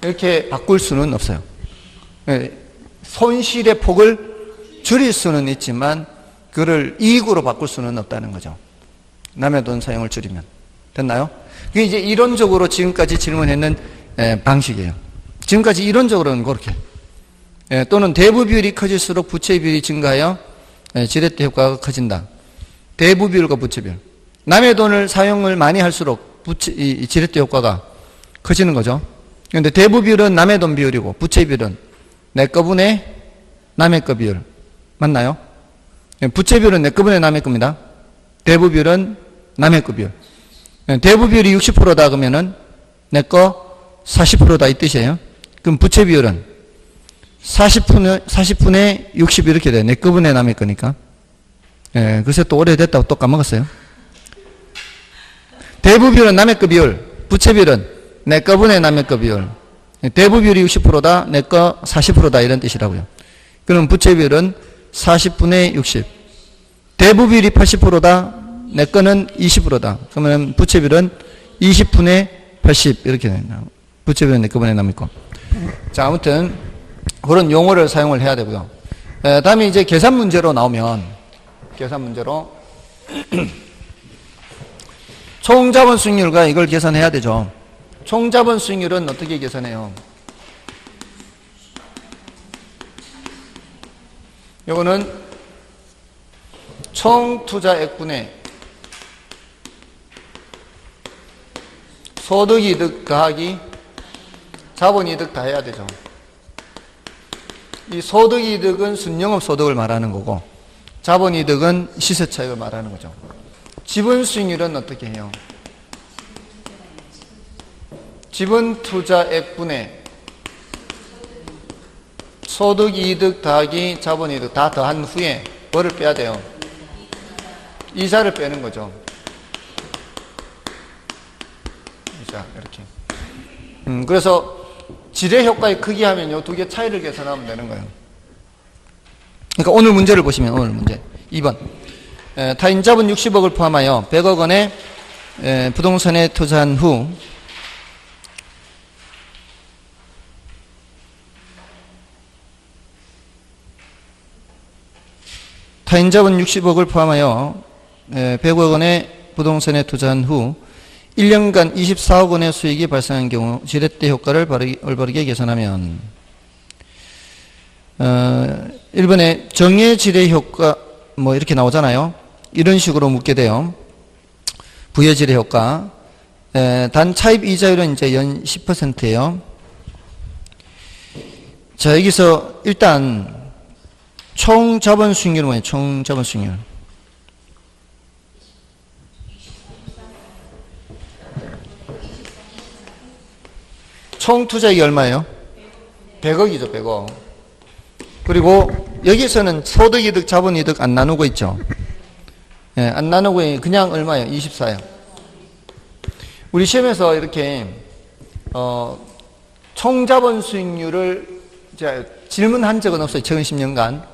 이렇게 바꿀 수는 없어요. 손실의 폭을 줄일 수는 있지만 그를 이익으로 바꿀 수는 없다는 거죠. 남의 돈 사용을 줄이면. 됐나요? 그게 이제 이론적으로 지금까지 질문했는 방식이에요. 지금까지 이론적으로는 그렇게. 또는 대부 비율이 커질수록 부채 비율이 증가하여 지렛대 효과가 커진다. 대부 비율과 부채 비율. 남의 돈을 사용을 많이 할수록 지렛대 효과가 커지는 거죠. 그런데 대부 비율은 남의 돈 비율이고 부채 비율은 내 거분의 남의 거 비율. 맞나요? 부채 비율은 내 거분의 남의 겁니다. 대부 비율은 남의 거 비율. 대부 비율이 60%다 그러면은 내 거 40%다 이 뜻이에요. 그럼 부채 비율은 40분의 60 이렇게 돼. 내 거분의 남의 거니까. 글쎄 또 오래됐다고 또 까먹었어요. 대부 비율은 남의 거 비율, 부채 비율은 내 거분의 남의 거 비율. 대부 비율이 60%다, 내 거 40%다 이런 뜻이라고요. 그럼 부채 비율은 40분의 60. 대부 비율이 80%다, 내 거는 20%다. 그러면 부채 비율은 20분의 80 이렇게 된다. 부채 비율은 내 거분의 남의 거. 자, 아무튼 그런 용어를 사용을 해야 되고요. 다음에 이제 계산 문제로 나오면, 계산 문제로 총자본 수익률과 이걸 계산해야 되죠. 총자본 수익률은 어떻게 계산해요? 요거는 총 투자액분의 소득이득 더하기 자본이득 다 해야 되죠. 이 소득이득은 순영업소득을 말하는 거고 자본이득은 시세차익을 말하는 거죠. 지분수익률은 어떻게 해요? 지분투자액분의 소득이득 더하기 자본이득 다 더한 후에 뭐를 빼야 돼요? 이자를 빼는 거죠. 이자 이렇게. 그래서 지배효과의 크기 하면 요 두 개 차이를 계산하면 되는 거예요. 그러니까 오늘 문제를 보시면 오늘 문제 2번 타인자본 60억을 포함하여 100억 원의 부동산에 투자한 후 타인자본 60억을 포함하여 100억 원의 부동산에 투자한 후 1년간 24억 원의 수익이 발생한 경우 지렛대 효과를 올바르게 계산하면 1번에 정해지렛 효과 뭐 이렇게 나오잖아요. 이런 식으로 묻게 돼요. 부여지렛 효과 단 차입 이자율은 이제 연 10%예요. 자, 여기서 일단 총 자본 수익률은 뭐예요? 총 자본 수익률. 총 투자액이 얼마예요? 100억이죠, 100억. 그리고 여기서는 소득이득, 자본이득 안 나누고 있죠. 예, 안 나누고 그냥 얼마예요? 24요. 우리 시험에서 이렇게 총 자본 수익률을 질문한 적은 없어요. 최근 10년간.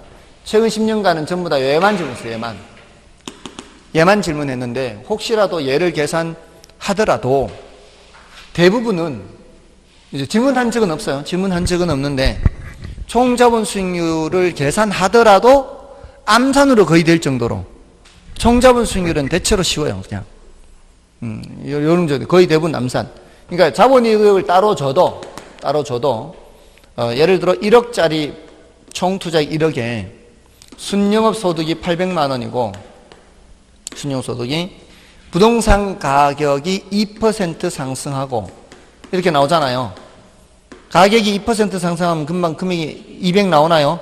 최근 10년간은 전부 다 얘만 질문했어요. 얘만 질문했는데 혹시라도 얘를 계산하더라도 대부분은 이제 질문한 적은 없어요. 질문한 적은 없는데 총 자본 수익률을 계산하더라도 암산으로 거의 될 정도로 총 자본 수익률은 대체로 쉬워요. 그냥 요런 정도 거의 대부분 암산. 그러니까 자본이익을 따로 줘도 예를 들어 1억짜리 총 투자액 1억에 순영업 소득이 800만 원이고 순영업 소득이 부동산 가격이 2% 상승하고 이렇게 나오잖아요. 가격이 2% 상승하면 금방 금액이 200 나오나요?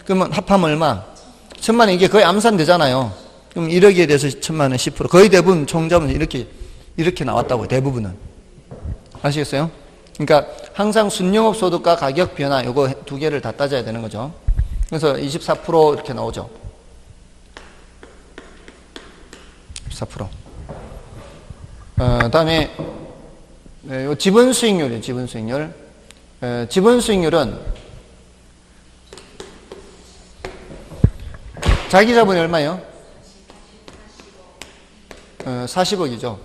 그러면 합하면 얼마? 1000만 원. 이게 거의 암산되잖아요. 그럼 1억에 대해서 1000만 원 10%. 거의 대부분 총자본은 이렇게 나왔다고요. 대부분은. 아시겠어요? 그러니까 항상 순영업 소득과 가격 변화 요거 두 개를 다 따져야 되는 거죠. 그래서 24% 이렇게 나오죠. 24%. 다음에 요 지분 수익률이에요. 지분 수익률. 지분 수익률은 자기 자본이 얼마예요? 40억이죠.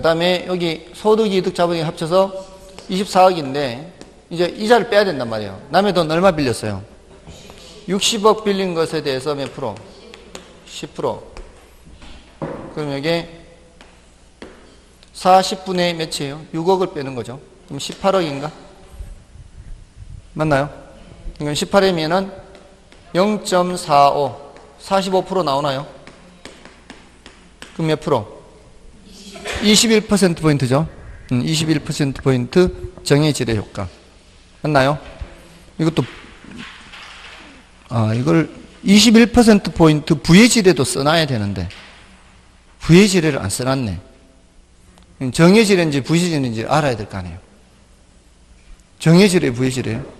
다음에 여기 소득, 이득, 자본이 합쳐서 24억인데 이제 이자를 빼야 된단 말이에요. 남의 돈 얼마 빌렸어요? 60억 빌린 것에 대해서 몇 프로? 10%. 그럼 여기 40분의 몇이에요? 6억을 빼는 거죠. 그럼 18억인가? 맞나요? 이건 18이면은 0.45, 45% 나오나요? 그럼 몇 프로? 21%포인트죠. 21%포인트 정해지렛 효과. 맞나요? 이것도, 이걸 21%포인트 부해지렛도 써놔야 되는데, 부해지렛을 안 써놨네. 정해지렛인지 부해지렛인지 알아야 될 거 아니에요. 정해지렛, 부해지렛.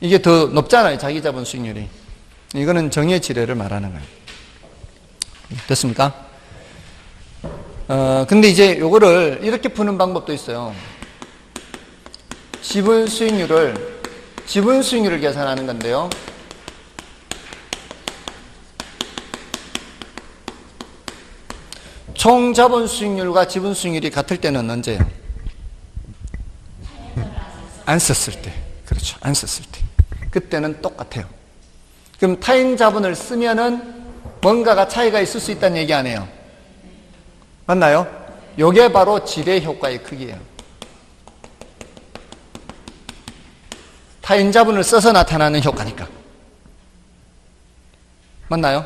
이게 더 높잖아요. 자기 자본 수익률이. 이거는 정해지렛을 말하는 거예요. 됐습니까? 근데 이제 요거를 이렇게 푸는 방법도 있어요. 지분 수익률을 계산하는 건데요. 총 자본 수익률과 지분 수익률이 같을 때는 언제예요? 안 썼을 때. 그렇죠. 안 썼을 때. 그때는 똑같아요. 그럼 타인 자본을 쓰면은 뭔가가 차이가 있을 수 있다는 얘기 아니에요. 맞나요? 요게 바로 지렛 효과의 크기예요. 타인 자본을 써서 나타나는 효과니까. 맞나요?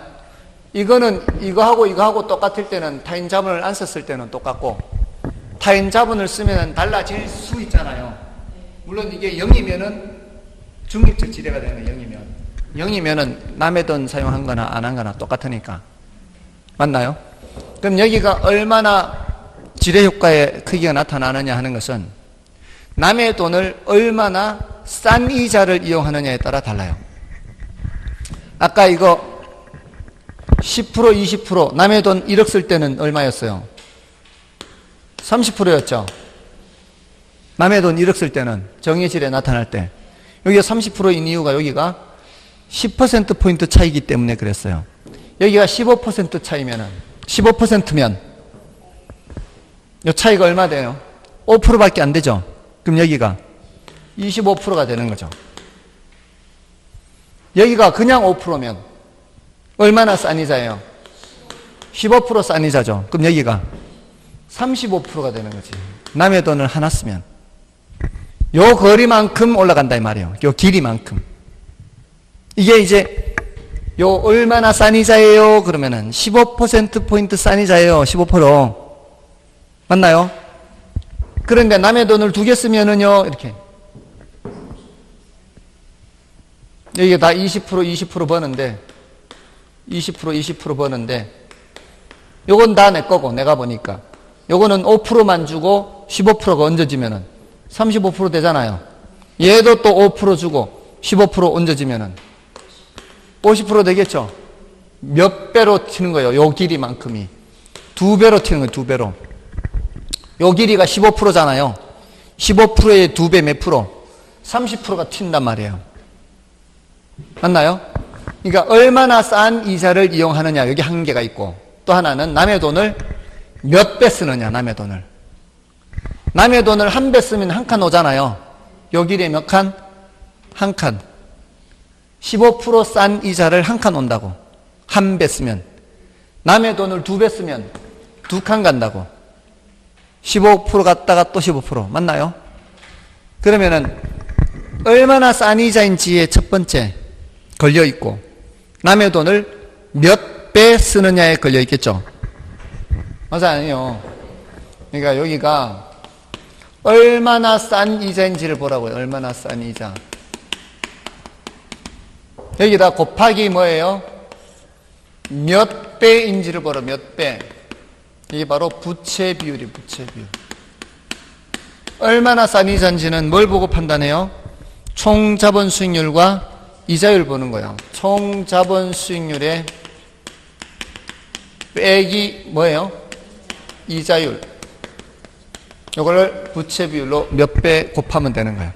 이거는 이거하고 똑같을 때는 타인 자본을 안 썼을 때는 똑같고, 타인 자본을 쓰면 달라질 수 있잖아요. 물론 이게 0이면은 중립적 지대가 되는 거예요. 0이면. 0이면은 남의 돈 사용한 거나 안 한 거나 똑같으니까. 맞나요? 그럼 여기가 얼마나 지뢰 효과의 크기가 나타나느냐 하는 것은 남의 돈을 얼마나 싼 이자를 이용하느냐에 따라 달라요. 아까 이거 10% 20% 남의 돈 1억 쓸 때는 얼마였어요? 30%였죠. 남의 돈 1억 쓸 때는 정의실에 나타날 때 여기가 30%인 이유가 여기가 10%포인트 차이기 때문에 그랬어요. 여기가 15% 차이면은 15%면 이 차이가 얼마 돼요? 5%밖에 안 되죠. 그럼 여기가 25%가 되는 거죠. 여기가 그냥 5%면 얼마나 싼 이자예요? 15% 싼 이자죠. 그럼 여기가 35%가 되는 거지. 남의 돈을 하나 쓰면 요 거리만큼 올라간다 이 말이에요. 요 길이만큼. 이게 이제 요 얼마나 싼 이자예요? 그러면은 15%포인트 싼 이자예요. 15%. 맞나요? 그런데 남의 돈을 2개 쓰면은요, 이렇게. 여기가 다 20% 버는데, 20% 버는데, 요건 다 내 거고, 내가 보니까. 요거는 5%만 주고 15%가 얹어지면은 35% 되잖아요. 얘도 또 5% 주고 15% 얹어지면은 50% 되겠죠? 몇 배로 튀는 거예요? 요 길이만큼이. 2배로 튀는 거예요, 2배로. 요 길이가 15%잖아요. 15%의 2배 몇 프로? 30%가 튄단 말이에요. 맞나요? 그러니까 얼마나 싼 이자를 이용하느냐, 여기 한계가 있고, 또 하나는 남의 돈을 몇 배 쓰느냐, 남의 돈을. 남의 돈을 한 배 쓰면 한 칸 오잖아요. 요 길이에 몇 칸? 한 칸. 15% 싼 이자를 한 칸 온다고. 한 배 쓰면. 남의 돈을 2배 쓰면 2칸 간다고. 15% 갔다가 또 15%. 맞나요? 그러면은 얼마나 싼 이자인지에 첫 번째 걸려있고, 남의 돈을 몇 배 쓰느냐에 걸려있겠죠. 맞아, 아니요. 그러니까 여기가 얼마나 싼 이자인지를 보라고요. 얼마나 싼 이자. 여기다 곱하기 뭐예요? 몇 배인지를 보라. 몇 배. 이게 바로 부채 비율이 부채 비율. 얼마나 싼 이자인지는 뭘 보고 판단해요? 총 자본 수익률과 이자율 보는 거예요. 총 자본 수익률에 빼기 뭐예요? 이자율. 이걸 부채 비율로 몇 배 곱하면 되는 거예요.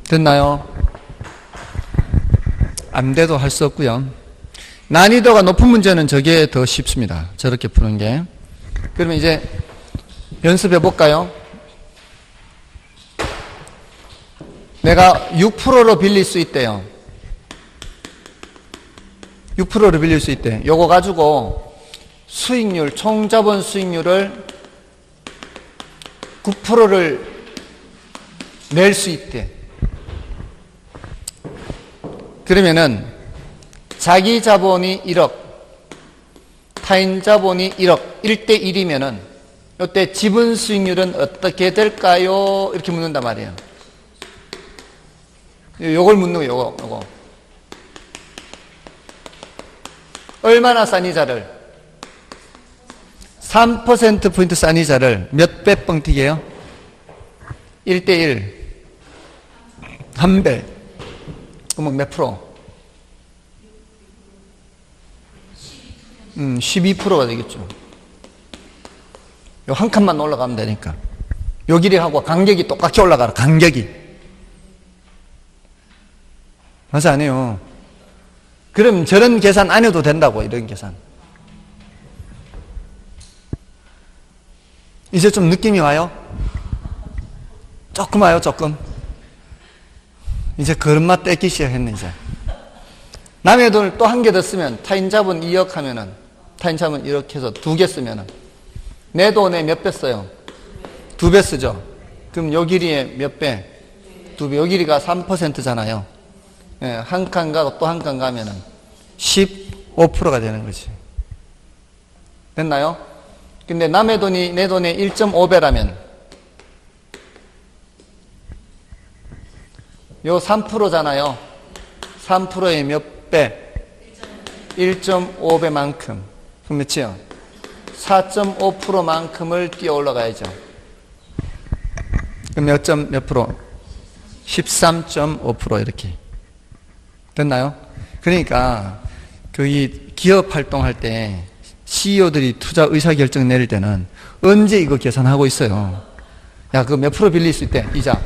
됐나요? 안 돼도 할 수 없고요. 난이도가 높은 문제는 저게 더 쉽습니다. 저렇게 푸는 게. 그러면 이제 연습해 볼까요? 내가 6%로 빌릴 수 있대요. 6%로 빌릴 수 있대. 요거 가지고 수익률, 총자본 수익률을 9%를 낼 수 있대. 그러면은 자기 자본이 1억, 타인 자본이 1억, 1대 1이면은 이때 지분 수익률은 어떻게 될까요? 이렇게 묻는단 말이에요. 요걸 묻는 거예요, 요거. 얼마나 싼 이자를? 3%포인트 싼 이자를 몇 배 뻥튀기예요? 1대1. 한 배. 그러면 몇 프로? 12%가 되겠죠. 요 한 칸만 올라가면 되니까. 요 길이하고 간격이 똑같이 올라가라, 간격이. 맞아, 안 해요. 그럼 저런 계산 안 해도 된다고, 이런 계산. 이제 좀 느낌이 와요? 조금 와요, 조금. 이제 걸음마 떼기 시작했네, 이제. 남의 돈을 또 한 개 더 쓰면, 타인 자본 2억 하면은, 타인 자본 1억 해서 2개 쓰면은, 내 돈에 몇 배 써요? 2배 쓰죠? 그럼 요 길이에 몇 배? 2배. 요 길이가 3%잖아요. 한 칸 가고 또 한 칸 가면은 15%가 되는 거지. 됐나요? 근데 남의 돈이 내 돈의 1.5배라면 요 3%잖아요. 3%의 몇 배? 1.5배만큼. 그럼 몇이요? 4.5%만큼을 뛰어 올라가야죠. 그럼 몇 프로? 13.5% 이렇게. 됐나요? 그러니까 이 기업 활동할 때 CEO들이 투자 의사결정 내릴 때는 언제 이거 계산하고 있어요. 야, 그거 몇 프로 빌릴 수 있대? 이자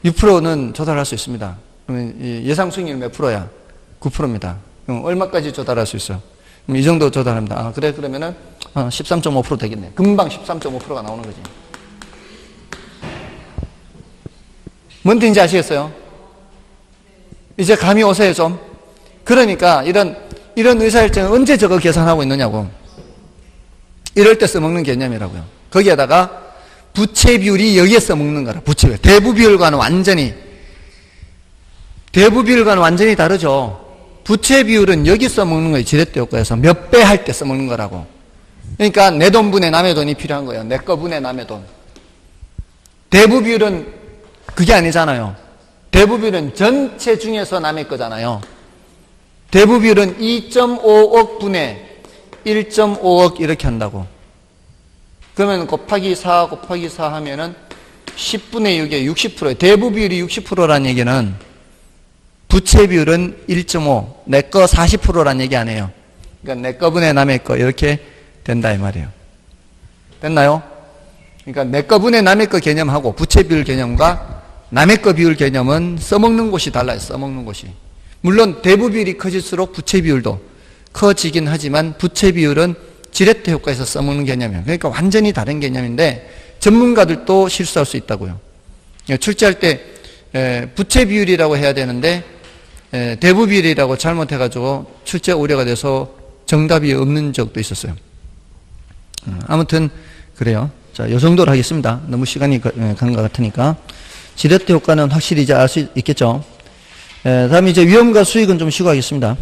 6%는 조달할 수 있습니다. 그러면 예상 수익률 몇 프로야? 9%입니다. 그럼 얼마까지 조달할 수 있어? 그럼 이 정도 조달합니다. 아, 그래? 그러면은 13.5% 되겠네. 금방 13.5%가 나오는 거지. 뭔 뜻인지 아시겠어요? 이제 감이 오세요, 좀? 그러니까 이런 의사결정을 언제 저거 계산하고 있느냐고. 이럴 때 써먹는 개념이라고요. 거기에다가 부채 비율이 여기에 써먹는 거라. 부채 비율. 대부 비율과는 완전히 다르죠. 부채 비율은 여기 써먹는 거예요. 지렛대 효과에서 몇 배 할 때 써먹는 거라고. 그러니까 내 돈분의 남의 돈이 필요한 거예요. 내 거분의 남의 돈. 대부 비율은 그게 아니잖아요. 대부 비율은 전체 중에서 남의 거잖아요. 대부 비율은 2.5억 분의 1.5억 이렇게 한다고. 그러면 곱하기 4 하면은 10분의 6에 60%예요. 대부 비율이 60%라는 얘기는 부채 비율은 1.5, 내 거 40%라는 얘기 아니에요. 그러니까 내 거분의 남의 거 이렇게 된다 이 말이에요. 됐나요? 그러니까 내 거분의 남의 거 개념하고 부채 비율 개념과 남의 거 비율 개념은 써먹는 곳이 달라요. 써먹는 곳이. 물론 대부 비율이 커질수록 부채 비율도 커지긴 하지만 부채 비율은 지렛대 효과에서 써먹는 개념이에요. 그러니까 완전히 다른 개념인데 전문가들도 실수할 수 있다고요. 출제할 때 부채 비율이라고 해야 되는데 대부 비율이라고 잘못해가지고 출제 오류가 돼서 정답이 없는 적도 있었어요. 아무튼 그래요. 자, 이 정도로 하겠습니다. 너무 시간이 간 것 같으니까. 지렛대 효과는 확실히 이제 알 수 있겠죠. 다음에 이제 위험과 수익은 좀 쉬고 하겠습니다.